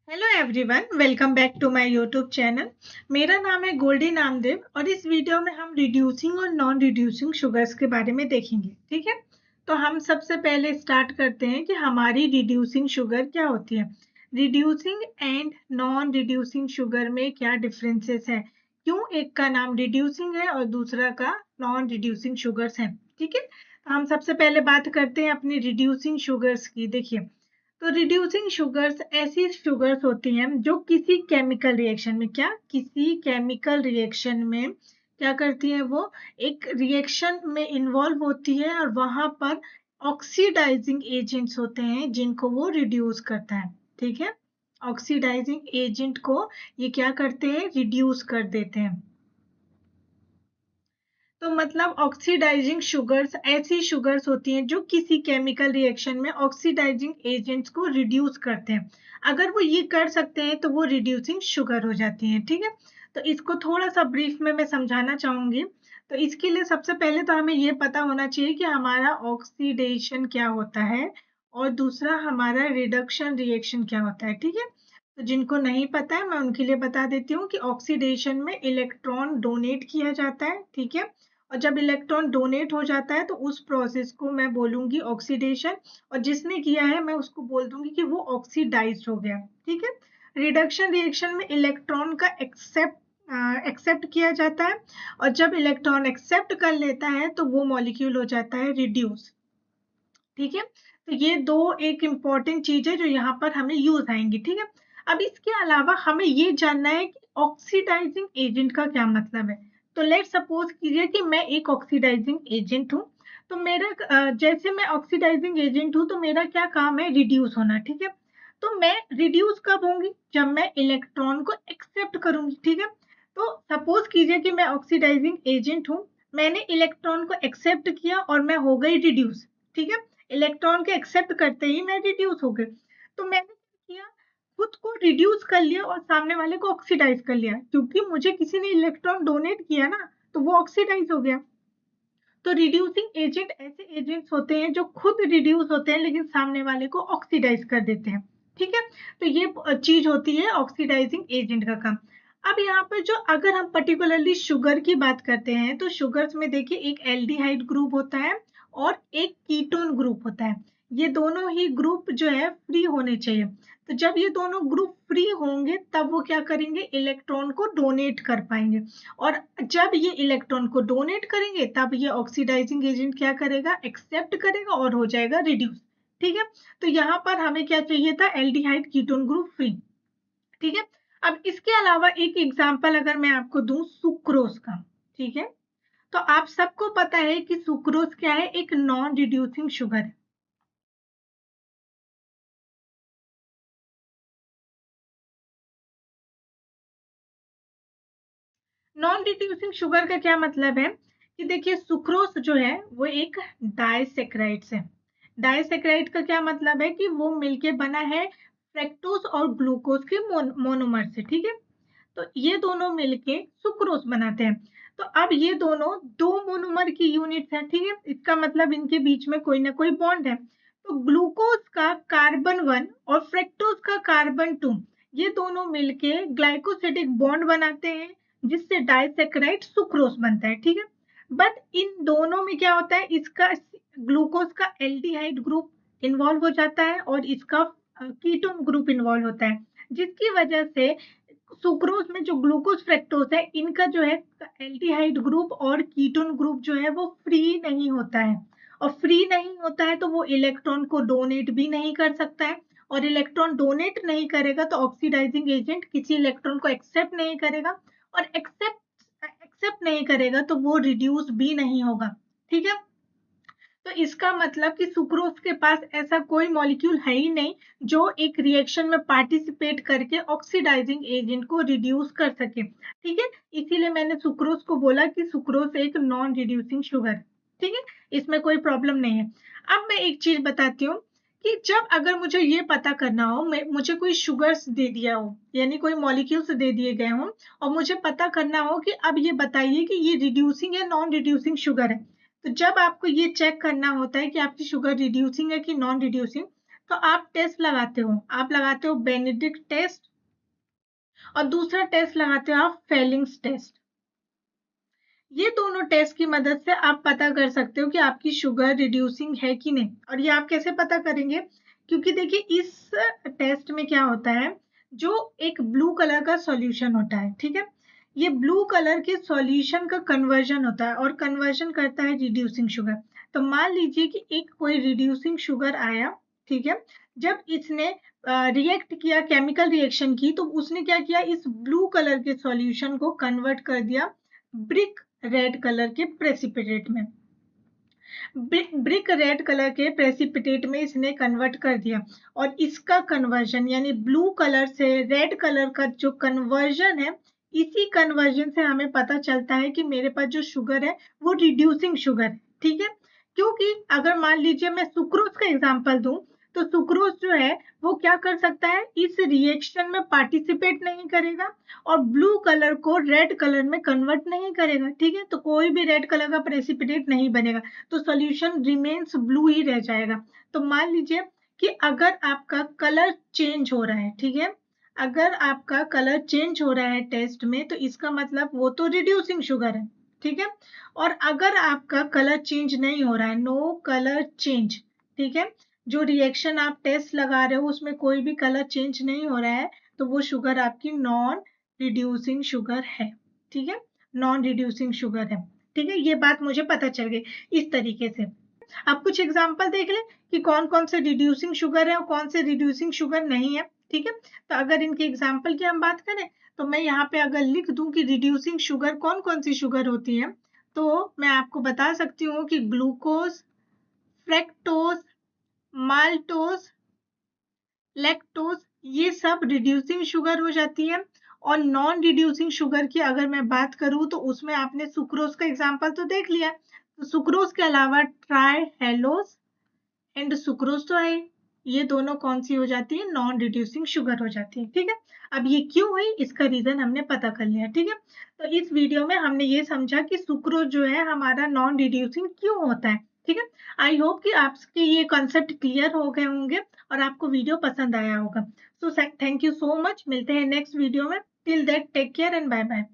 Hello everyone, welcome back to my YouTube channel. मेरा नाम है गोल्डी नामदेव और इस वीडियो में हम रिड्यूसिंग और नॉन रिड्यूसिंग शुगर्स के बारे में देखेंगे। ठीक है, तो हम सबसे पहले स्टार्ट करते हैं कि हमारी रिड्यूसिंग शुगर क्या होती है। Reducing and non reducing sugar में क्या डिफरेंसेस है, क्यों एक का नाम रिड्यूसिंग है और दूसरा का नॉन रिड्यूसिंग शुगर्स है। ठीक है, तो हम सबसे पहले बात करते हैं अपनी रिड्यूसिंग शुगर्स की। देखिए, तो रिड्यूसिंग शुगर्स ऐसी शुगर्स होती हैं जो किसी केमिकल रिएक्शन में क्या करती हैं, वो एक रिएक्शन में इन्वॉल्व होती है और वहां पर ऑक्सीडाइजिंग एजेंट्स होते हैं जिनको वो रिड्यूस करता है। ठीक है, ऑक्सीडाइजिंग एजेंट को ये क्या करते हैं, रिड्यूस कर देते हैं। तो मतलब ऑक्सीडाइजिंग शुगर्स ऐसी शुगर्स होती हैं जो किसी केमिकल रिएक्शन में ऑक्सीडाइजिंग एजेंट्स को रिड्यूस करते हैं। अगर वो ये कर सकते हैं तो वो रिड्यूसिंग शुगर हो जाती हैं। ठीक है, तो इसको थोड़ा सा ब्रीफ में मैं समझाना चाहूंगी। तो इसके लिए सबसे पहले तो हमें ये पता होना चाहिए कि हमारा ऑक्सीडेशन क्या होता है और दूसरा हमारा रिडक्शन रिएक्शन क्या होता है। ठीक है, तो जिनको नहीं पता है मैं उनके लिए बता देती हूँ कि ऑक्सीडेशन में इलेक्ट्रॉन डोनेट किया जाता है। ठीक है, और जब इलेक्ट्रॉन डोनेट हो जाता है तो उस प्रोसेस को मैं बोलूंगी ऑक्सीडेशन, और जिसने किया है मैं उसको बोल दूंगी कि वो ऑक्सीडाइज्ड हो गया। ठीक है, रिडक्शन रिएक्शन में इलेक्ट्रॉन का एक्सेप्ट किया जाता है, और जब इलेक्ट्रॉन एक्सेप्ट कर लेता है तो वो मॉलिक्यूल हो जाता है रिड्यूस। ठीक है, तो ये दो एक इम्पॉर्टेंट चीज है जो यहाँ पर हमें यूज आएंगी। ठीक है, अब इसके अलावा हमें ये जानना है कि ऑक्सीडाइजिंग एजेंट का क्या मतलब है। तो लेट सपोज कीजिए कि मैं एक ऑक्सीडाइजिंग एजेंट हूँ। तो मेरा जैसे मैं ऑक्सीडाइजिंग एजेंट हूँ तो मेरा क्या काम है, रिड्यूस होना। ठीक है, तो मैं रिड्यूस कब होंगी, जब मैं इलेक्ट्रॉन को एक्सेप्ट करूंगी। ठीक है, तो सपोज कीजिए कि मैं ऑक्सीडाइजिंग एजेंट हूँ, मैंने इलेक्ट्रॉन को एक्सेप्ट किया और मैं हो गई रिड्यूस। ठीक है, इलेक्ट्रॉन के एक्सेप्ट करते ही मैं रिड्यूस हो गई। तो मैंने क्या किया, खुद को रिड्यूस कर लिया और सामने वाले को ऑक्सीडाइज कर लिया, क्योंकि मुझे किसी ने इलेक्ट्रॉन डोनेट किया ना, तो वो ऑक्सीडाइज हो गया। तो रिड्यूसिंग एजेंट ऐसे एजेंट्स होते हैं जो खुद रिड्यूस होते हैं लेकिन सामने वाले को ऑक्सीडाइज कर देते हैं। ठीक है, तो ये चीज होती है ऑक्सीडाइजिंग एजेंट का काम। अब यहाँ पर जो अगर हम पर्टिकुलरली शुगर की बात करते हैं तो शुगर्स में देखिए एक एल्डिहाइड ग्रुप होता है और एक कीटोन ग्रुप होता है। ये दोनों ही ग्रुप जो है फ्री होने चाहिए। तो जब ये दोनों ग्रुप फ्री होंगे तब वो क्या करेंगे, इलेक्ट्रॉन को डोनेट कर पाएंगे, और जब ये इलेक्ट्रॉन को डोनेट करेंगे तब ये ऑक्सीडाइजिंग एजेंट क्या करेगा, एक्सेप्ट करेगा और हो जाएगा रिड्यूस। ठीक है, तो यहाँ पर हमें क्या चाहिए था, एल्डिहाइड कीटोन ग्रुप फ्री। ठीक है, अब इसके अलावा एक एग्जांपल अगर मैं आपको दूं सुक्रोज का। ठीक है, तो आप सबको पता है कि सुक्रोज क्या है, एक नॉन रिड्यूसिंग शुगर है। नॉन रिड्यूसिंग शुगर का क्या मतलब है कि देखिए सुक्रोज जो है वो एक डाइसेक्राइड्स है। डाइसेक्राइड का क्या मतलब है कि वो मिलके बना है फ्रैक्टोज और ग्लूकोज के मोनोमर से। ठीक है, तो ये दोनों मिलके सुक्रोज बनाते हैं। तो अब ये दोनों दो मोनोमर की यूनिट्स हैं। ठीक है, इसका मतलब इनके बीच में कोई ना कोई बॉन्ड है। तो ग्लूकोज का कार्बन 1 और फ्रैक्टोज का कार्बन 2, ये दोनों मिलके ग्लाइकोसिडिक बॉन्ड बनाते हैं जिससे डाइसेक्राइड सुक्रोज बनता है। ठीक है, बट इन दोनों में क्या होता है, इसका ग्लूकोज का एल्डिहाइड ग्रुप इन्वॉल्व हो जाता है और इसका कीटोन ग्रुप इन्वॉल्व होता है, जिसकी वजह से सुक्रोज में जो ग्लूकोज फ्रैक्टोज है इनका जो है एल्डिहाइड ग्रुप और कीटोन ग्रुप जो है वो फ्री नहीं होता है। और फ्री नहीं होता है तो वो इलेक्ट्रॉन को डोनेट भी नहीं कर सकता है, और इलेक्ट्रॉन डोनेट नहीं करेगा तो ऑक्सीडाइजिंग एजेंट किसी इलेक्ट्रॉन को एक्सेप्ट नहीं करेगा, और एक्सेप्ट नहीं करेगा तो वो रिड्यूस भी नहीं होगा। ठीक है, तो इसका मतलब कि सुक्रोज के पास ऐसा कोई मॉलिक्यूल है ही नहीं जो एक रिएक्शन में पार्टिसिपेट करके ऑक्सीडाइजिंग एजेंट को रिड्यूस कर सके। ठीक है, इसीलिए मैंने सुक्रोज को बोला कि सुक्रोज एक नॉन रिड्यूसिंग शुगर। ठीक है, इसमें कोई प्रॉब्लम नहीं है। अब मैं एक चीज बताती हूँ कि जब अगर मुझे ये पता करना हो, मुझे कोई शुगर्स दे दिया हो, यानी कोई मॉलिक्यूल्स दे दिए गए हों, और मुझे पता करना हो कि अब ये बताइए कि ये रिड्यूसिंग या नॉन रिड्यूसिंग शुगर है। तो जब आपको ये चेक करना होता है कि आपकी शुगर रिड्यूसिंग है कि नॉन रिड्यूसिंग, तो आप टेस्ट लगाते हो, आप लगाते हो बेनेडिक्ट टेस्ट और दूसरा टेस्ट लगाते हो आप फेलिंग्स टेस्ट। ये दोनों टेस्ट की मदद से आप पता कर सकते हो कि आपकी शुगर रिड्यूसिंग है कि नहीं। और ये आप कैसे पता करेंगे, क्योंकि देखिए इस टेस्ट में क्या होता है, जो एक ब्लू कलर का सॉल्यूशन होता है, ठीक है, ये ब्लू कलर के सॉल्यूशन का कन्वर्जन होता है और कन्वर्जन करता है रिड्यूसिंग शुगर। तो मान लीजिए कि एक कोई रिड्यूसिंग शुगर आया, ठीक है, जब इसने रिएक्ट किया, केमिकल रिएक्शन की, तो उसने क्या किया, इस ब्लू कलर के सॉल्यूशन को कन्वर्ट कर दिया ब्रिक रेड कलर के प्रेसिपिटेट में। ब्रिक रेड कलर के प्रेसिपिटेट में इसने कन्वर्ट कर दिया और इसका कन्वर्जन यानी ब्लू कलर से रेड कलर का जो कन्वर्जन है, इसी कन्वर्जन से हमें पता चलता है कि मेरे पास जो शुगर है वो रिड्यूसिंग शुगर है, ठीक है। क्योंकि अगर मान लीजिए मैं सुक्रोज का एग्जांपल दूं, तो सुक्रोज जो है वो क्या कर सकता है, इस रिएक्शन में पार्टिसिपेट नहीं करेगा और ब्लू कलर को रेड कलर में कन्वर्ट नहीं करेगा, ठीक है। तो कोई भी रेड कलर का प्रेसिपिटेट नहीं बनेगा, तो सॉल्यूशन रिमेन्स ब्लू ही रह जाएगा। तो मान लीजिए कि अगर आपका कलर चेंज हो रहा है, ठीक है, अगर आपका कलर चेंज हो रहा है टेस्ट में, तो इसका मतलब वो तो रिड्यूसिंग शुगर है, ठीक है। और अगर आपका कलर चेंज नहीं हो रहा है, नो कलर चेंज, ठीक है, जो रिएक्शन आप टेस्ट लगा रहे हो उसमें कोई भी कलर चेंज नहीं हो रहा है, तो वो शुगर आपकी नॉन रिड्यूसिंग शुगर है, ठीक है, नॉन रिड्यूसिंग शुगर है, ठीक है। ये बात मुझे पता चल गई इस तरीके से। आप कुछ एग्जांपल देख लें कि कौन कौन से रिड्यूसिंग शुगर है और कौन से रिड्यूसिंग शुगर नहीं है, ठीक है। तो अगर इनके एग्जांपल की हम बात करें, तो मैं यहाँ पे अगर लिख दूं कि रिड्यूसिंग शुगर कौन कौन सी शुगर होती है, तो मैं आपको बता सकती हूँ कि ग्लूकोज, फ्रैक्टोज, माल्टोज, लैक्टोज, ये सब रिड्यूसिंग शुगर हो जाती है। और नॉन रिड्यूसिंग शुगर की अगर मैं बात करूं, तो उसमें आपने सुक्रोज का एग्जांपल तो देख लिया, तो सुक्रोज के अलावा ट्राई हेलोज एंड सुक्रोज तो है, ये दोनों कौन सी हो जाती है, नॉन रिड्यूसिंग शुगर हो जाती है, ठीक है। अब ये क्यों हुई, इसका रीजन हमने पता कर लिया, ठीक है। तो इस वीडियो में हमने ये समझा कि सुक्रोज जो है हमारा नॉन रिड्यूसिंग क्यों होता है, ठीक है। आई होप कि आपके ये कॉन्सेप्ट क्लियर हो गए होंगे और आपको वीडियो पसंद आया होगा। So thank you so much, मिलते हैं नेक्स्ट वीडियो में। Till that take care and bye bye.